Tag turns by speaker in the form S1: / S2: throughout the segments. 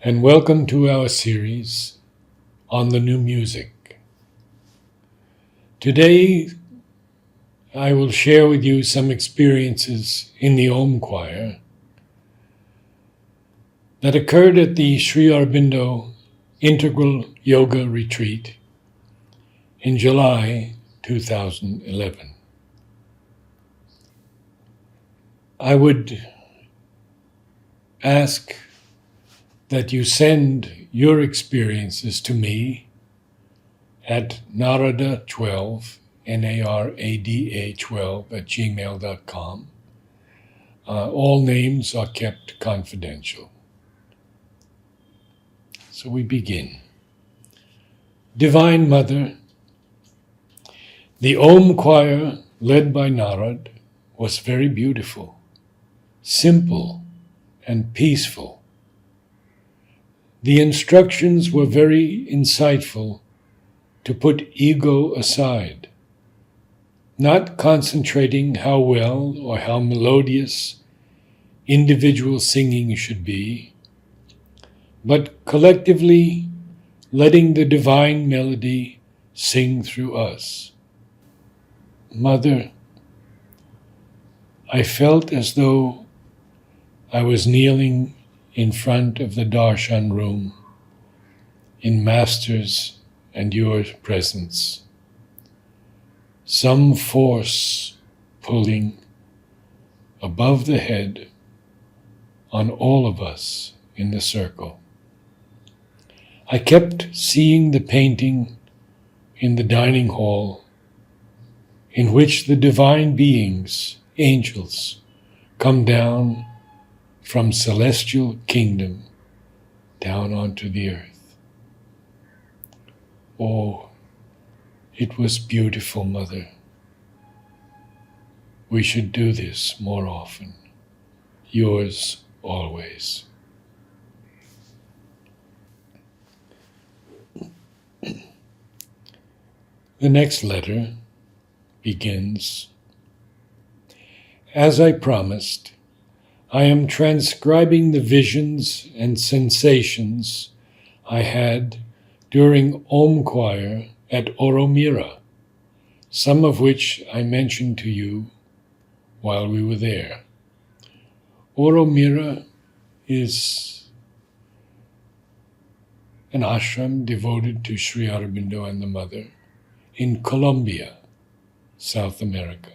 S1: and welcome to our series on the new music. Today, I will share with you some experiences in the Om Choir that occurred at the Sri Aurobindo Integral Yoga Retreat in July 2011. I would ask that you send your experiences to me at narada12, Narada12 @gmail.com. All names are kept confidential. So we begin. Divine Mother, the Om Choir, led by Narad, was very beautiful, simple, and peaceful. The instructions were very insightful to put ego aside, not concentrating how well or how melodious individual singing should be, but collectively letting the divine melody sing through us. Mother, I felt as though I was kneeling in front of the darshan room in Master's and your presence. Some force pulling above the head on all of us in the circle. I kept seeing the painting in the dining hall in which the divine beings, angels, come down from celestial kingdom down onto the earth. Oh, it was beautiful, Mother. We should do this more often. Yours always. The next letter begins, as I promised, I am transcribing the visions and sensations I had during Om Choir at Aurobindo, some of which I mentioned to you while we were there. Aurobindo is an ashram devoted to Sri Aurobindo and the Mother in Colombia, South America.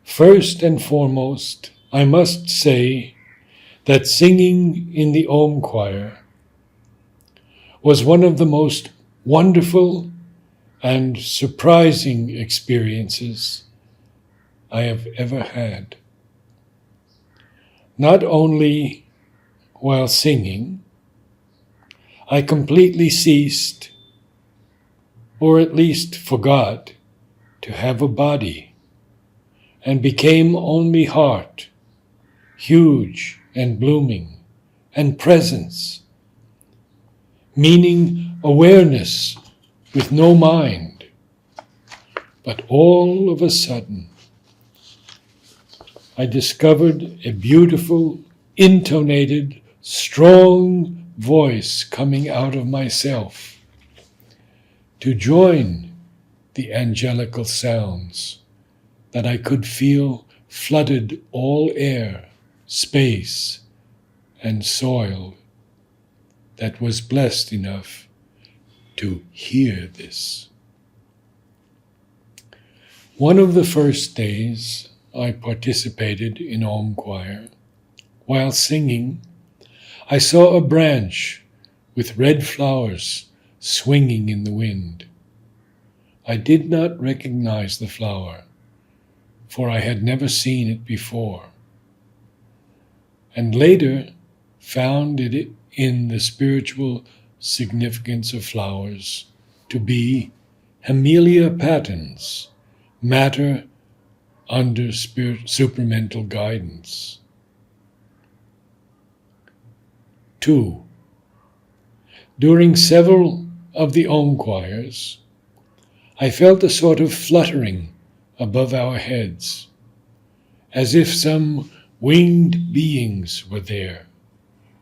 S1: First and foremost, I must say that singing in the Om Choir was one of the most wonderful and surprising experiences I have ever had. Not only while singing, I completely ceased, or at least forgot, to have a body, and became only heart, huge and blooming, and presence, meaning awareness with no mind. But all of a sudden, I discovered a beautiful, intonated, strong voice coming out of myself to join the angelical sounds that I could feel flooded all air, space, and soil that was blessed enough to hear this. One of the first days I participated in Om Choir, while singing, I saw a branch with red flowers swinging in the wind. I did not recognize the flower, for I had never seen it before, and later found it in the spiritual significance of flowers to be Hemelia patens, matter under supramental guidance. 2. During several of the Om choirs, I felt a sort of fluttering above our heads, as if some winged beings were there,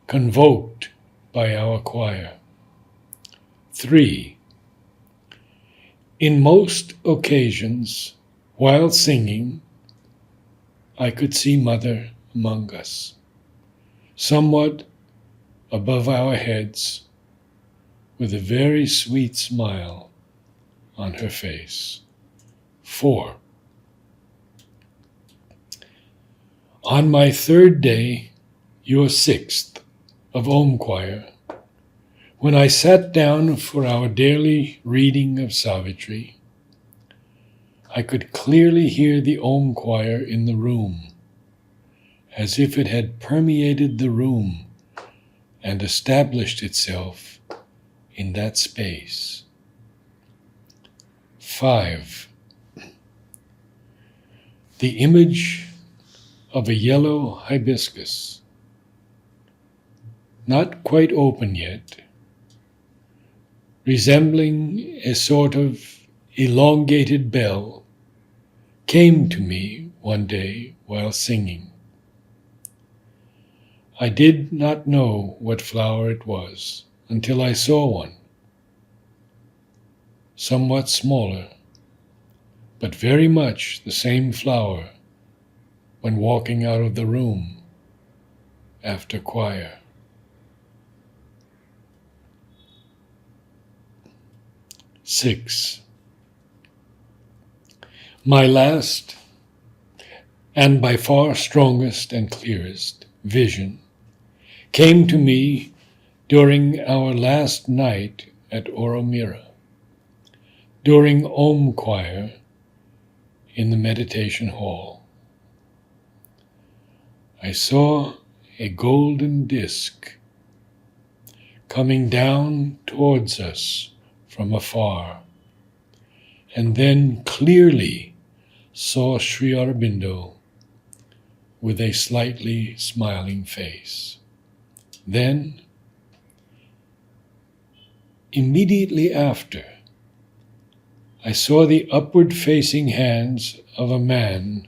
S1: convoked by our choir. 3. In most occasions, while singing, I could see Mother among us, somewhat above our heads, with a very sweet smile on her face. 4. On my third day, your sixth, of Om Choir, when I sat down for our daily reading of Savitri, I could clearly hear the Om Choir in the room, as if it had permeated the room and established itself in that space. 5. The image of a yellow hibiscus, not quite open yet, resembling a sort of elongated bell, came to me one day while singing. I did not know what flower it was until I saw one, somewhat smaller, but very much the same flower when walking out of the room after choir. 6. My last, and by far strongest and clearest, vision came to me during our last night at Aurobindo, during Om Choir in the meditation hall. I saw a golden disk coming down towards us from afar, and then clearly saw Sri Aurobindo with a slightly smiling face. Then, immediately after, I saw the upward-facing hands of a man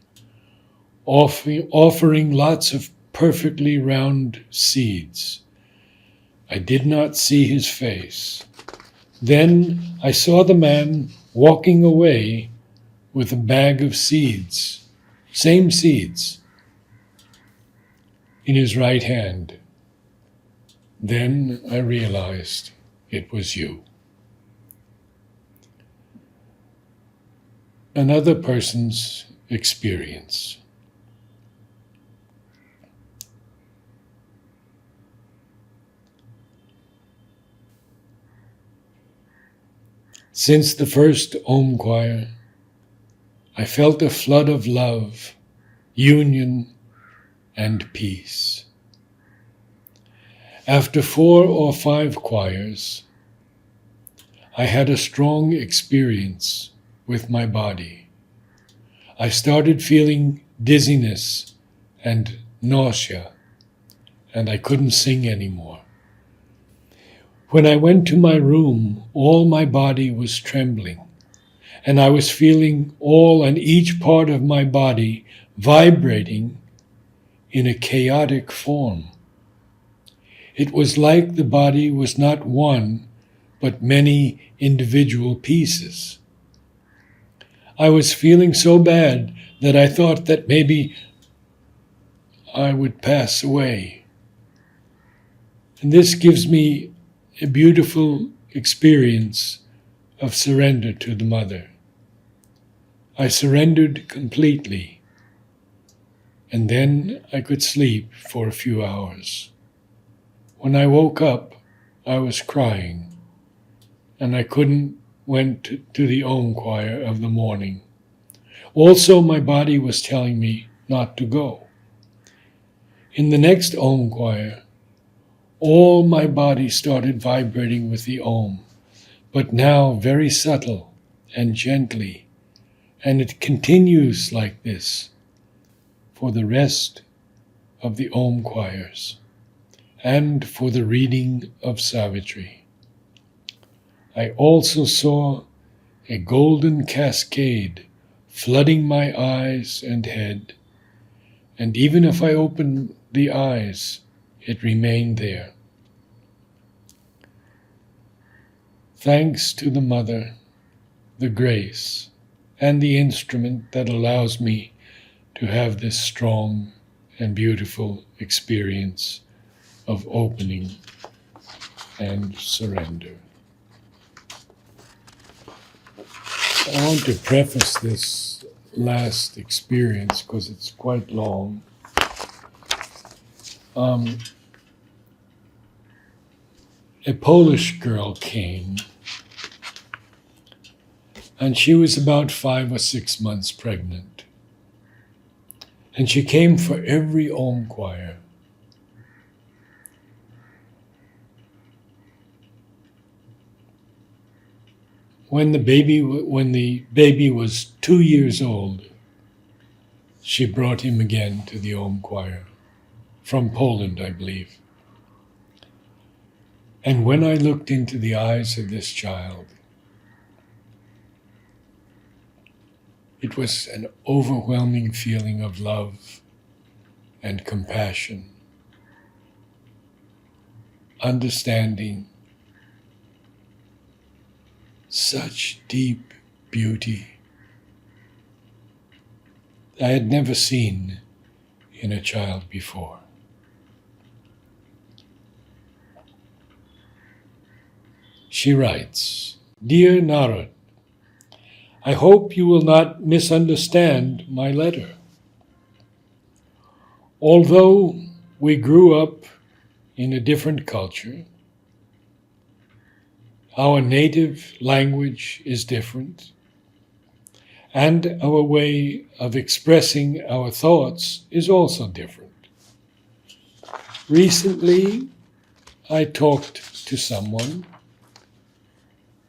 S1: offering lots of perfectly round seeds. I did not see his face. Then I saw the man walking away with a bag of seeds, same seeds, in his right hand. Then I realized it was you. Another person's experience. Since the first Om Choir, I felt a flood of love, union, and peace. After 4 or 5 choirs, I had a strong experience with my body. I started feeling dizziness and nausea, and I couldn't sing anymore. When I went to my room, all my body was trembling, and I was feeling all and each part of my body vibrating in a chaotic form. It was like the body was not one, but many individual pieces. I was feeling so bad that I thought that maybe I would pass away. And this gives me a beautiful experience of surrender to the Mother. I surrendered completely, and then I could sleep for a few hours. When I woke up, I was crying, and I went to the Om Choir of the morning. Also, my body was telling me not to go. In the next Om Choir, all my body started vibrating with the Om, but now very subtle and gently, and it continues like this for the rest of the Om Choirs and for the reading of Savitri. I also saw a golden cascade flooding my eyes and head and even if I opened the eyes, it remained there. Thanks to the Mother, the grace, and the instrument that allows me to have this strong and beautiful experience of opening and surrender. I want to preface this last experience because it's quite long. A Polish girl came, and she was about 5 or 6 months pregnant. And she came for every Om choir. When the baby was 2 years old, she brought him again to the Om choir, from Poland, I believe. And when I looked into the eyes of this child, it was an overwhelming feeling of love and compassion, understanding, such deep beauty I had never seen in a child before. She writes, "Dear Narad, I hope you will not misunderstand my letter. Although we grew up in a different culture, our native language is different, and our way of expressing our thoughts is also different. Recently, I talked to someone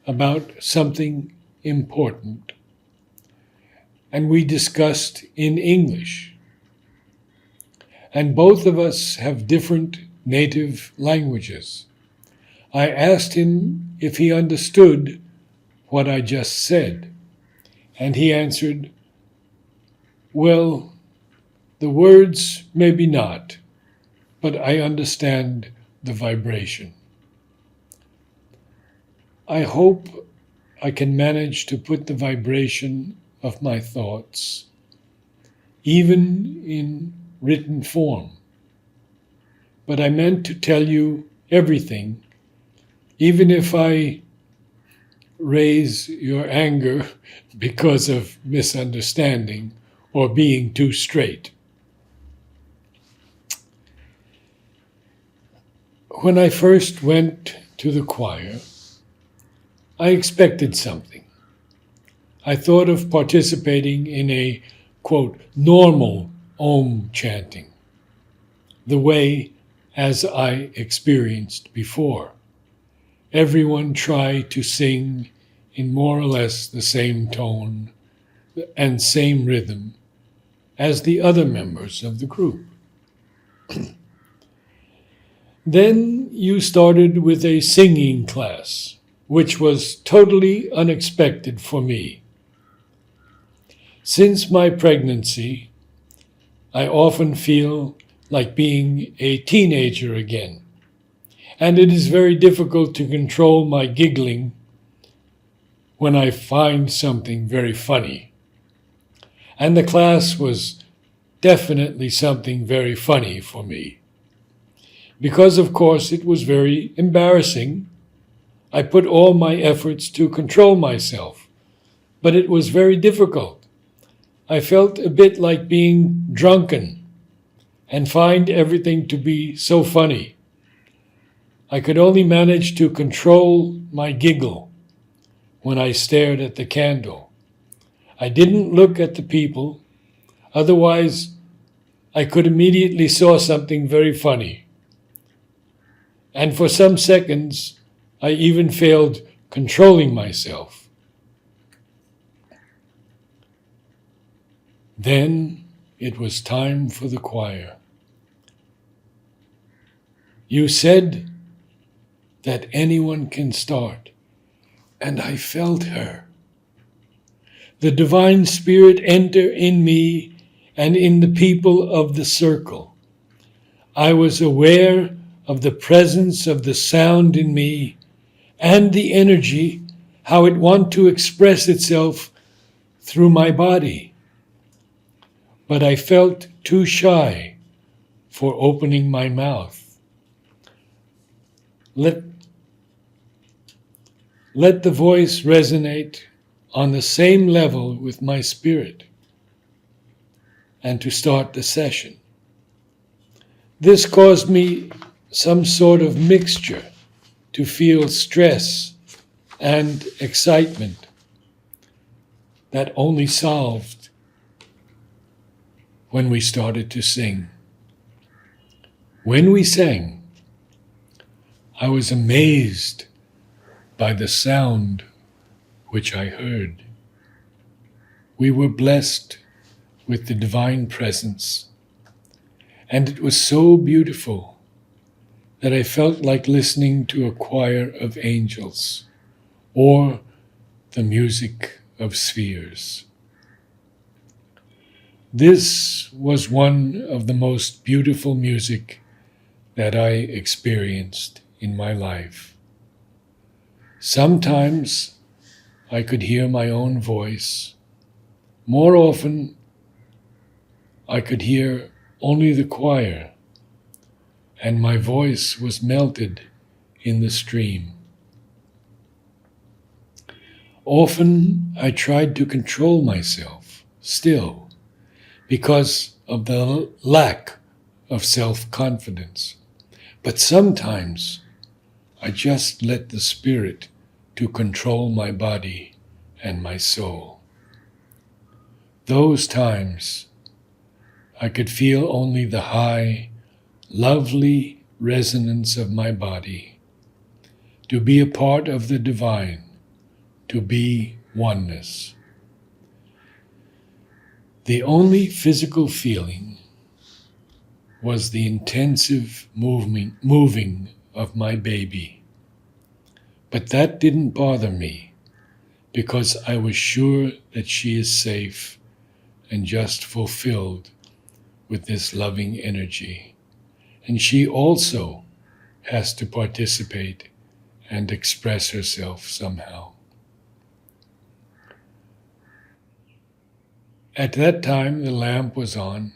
S1: about something important, and we discussed in English. And both of us have different native languages. I asked him if he understood what I just said, and he answered, well, the words maybe not, but I understand the vibration. I hope I can manage to put the vibration of my thoughts, even in written form. But I meant to tell you everything, even if I raise your anger because of misunderstanding or being too straight. When I first went to the choir, I expected something. I thought of participating in a, quote, normal Om chanting, the way as I experienced before. Everyone tried to sing in more or less the same tone and same rhythm as the other members of the group. Then you started with a singing class, which was totally unexpected for me. Since my pregnancy, I often feel like being a teenager again, and it is very difficult to control my giggling when I find something very funny. And the class was definitely something very funny for me. Because, of course, it was very embarrassing. I put all my efforts to control myself, but it was very difficult. I felt a bit like being drunken and find everything to be so funny. I could only manage to control my giggle when I stared at the candle. I didn't look at the people, otherwise I could immediately saw something very funny. And for some seconds, I even failed controlling myself. Then it was time for the choir. You said that anyone can start, and I felt her. The divine spirit enter in me and in the people of the circle. I was aware of the presence of the sound in me and the energy, how it wanted to express itself through my body. But I felt too shy for opening my mouth. Let the voice resonate on the same level with my spirit and to start the session. This caused me some sort of mixture to feel stress and excitement that only solved when we started to sing. When we sang, I was amazed by the sound which I heard. We were blessed with the divine presence, and it was so beautiful that I felt like listening to a choir of angels or the music of spheres. This was one of the most beautiful music that I experienced in my life. Sometimes I could hear my own voice. More often, I could hear only the choir, and my voice was melted in the stream. Often I tried to control myself still because of the lack of self-confidence. But sometimes I just let the Spirit to control my body and my soul. Those times I could feel only the high, lovely resonance of my body, to be a part of the divine, to be oneness. The only physical feeling was the intensive moving of my baby. But that didn't bother me, because I was sure that she is safe and just fulfilled with this loving energy. And she also has to participate and express herself somehow. At that time, the lamp was on,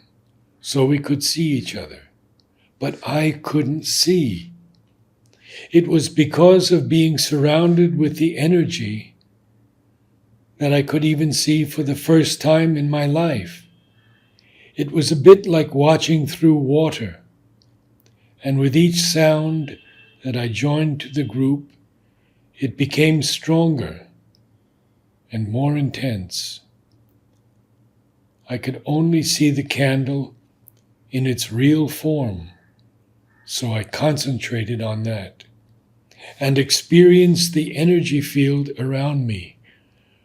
S1: so we could see each other. But I couldn't see. It was because of being surrounded with the energy that I could even see for the first time in my life. It was a bit like watching through water. And with each sound that I joined to the group, it became stronger and more intense. I could only see the candle in its real form, so I concentrated on that and experienced the energy field around me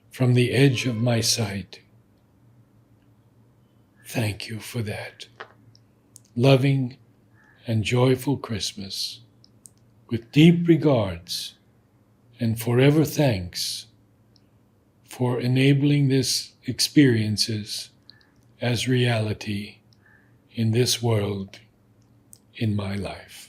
S1: from the edge of my sight. Thank you for that. Loving and joyful Christmas, with deep regards and forever thanks for enabling this experiences as reality in this world, in my life.